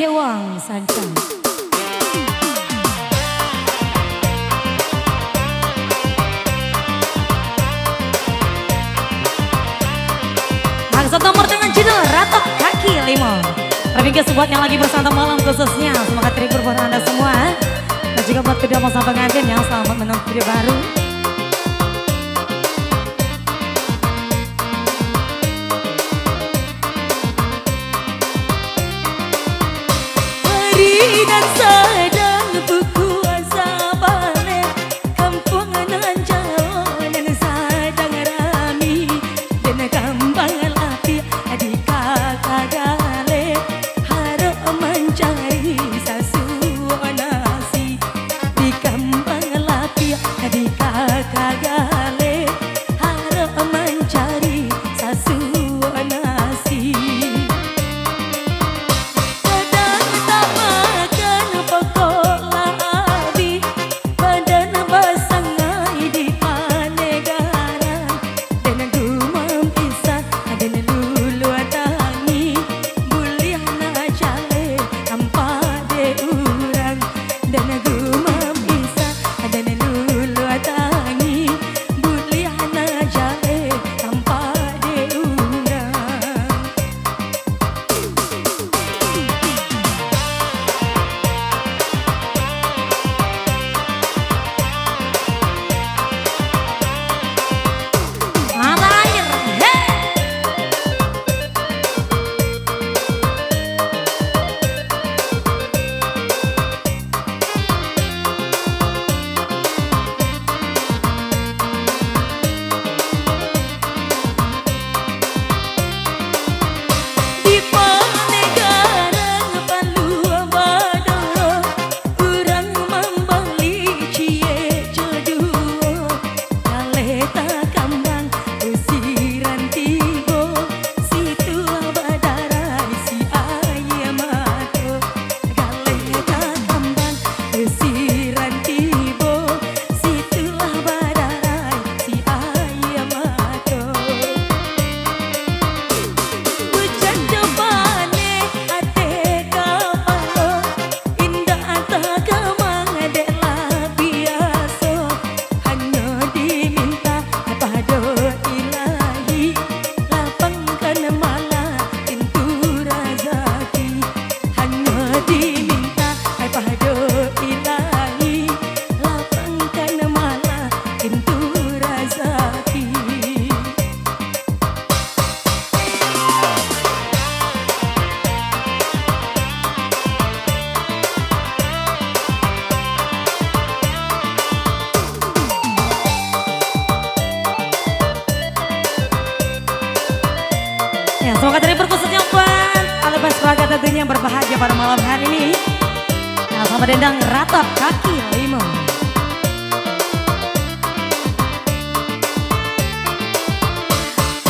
Jewang Sancang. Langsung nomor dengan judul Ratok Kaki Lima. Terima buat yang lagi bersantai malam khususnya. Semoga terhibur buat Anda semua. Dan juga buat kedua masa pengantin yang selamat menonton video baru. Hari dan sedang berkuasa balik kampung nan jauh dan sedang rami dan kambang lapi adik kakak gale harap mencari sasuan nasi di kambang lapi adik kakak gale harap mencari sasuan nasi. Ya, semoga terhibur khususnya buat Alebas keluarga tentunya yang berbahagia pada malam hari ini. Nah, sama dendang Ratok Kaki Lima.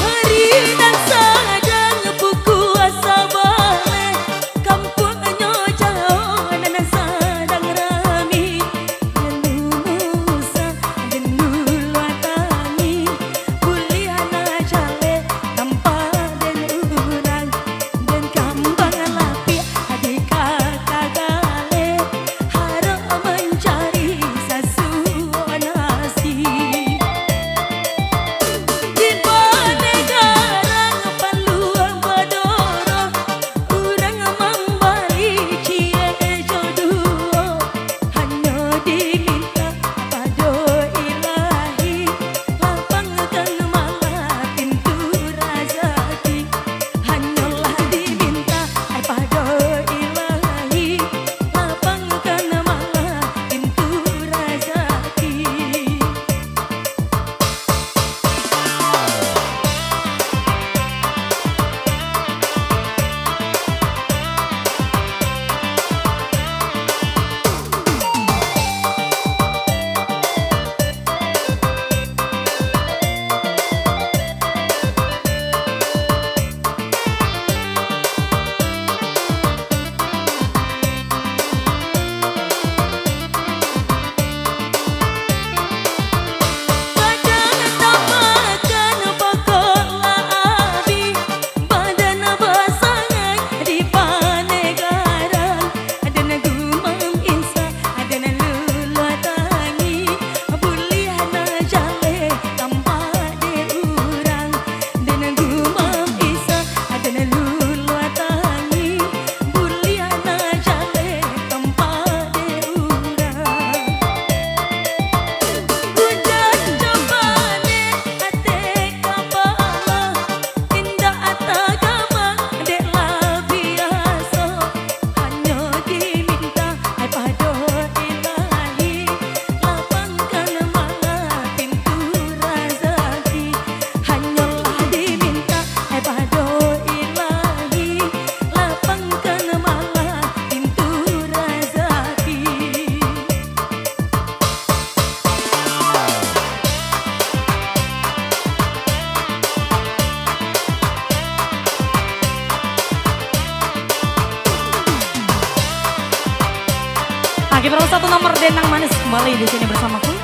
Hari dan sedang berkuasa balik kampung jauh dan sedang rami dan Musa dan Nulwatani buliana jale tanpa mencari Lagi berapa satu nomor Denang Manis kembali di sini bersamaku.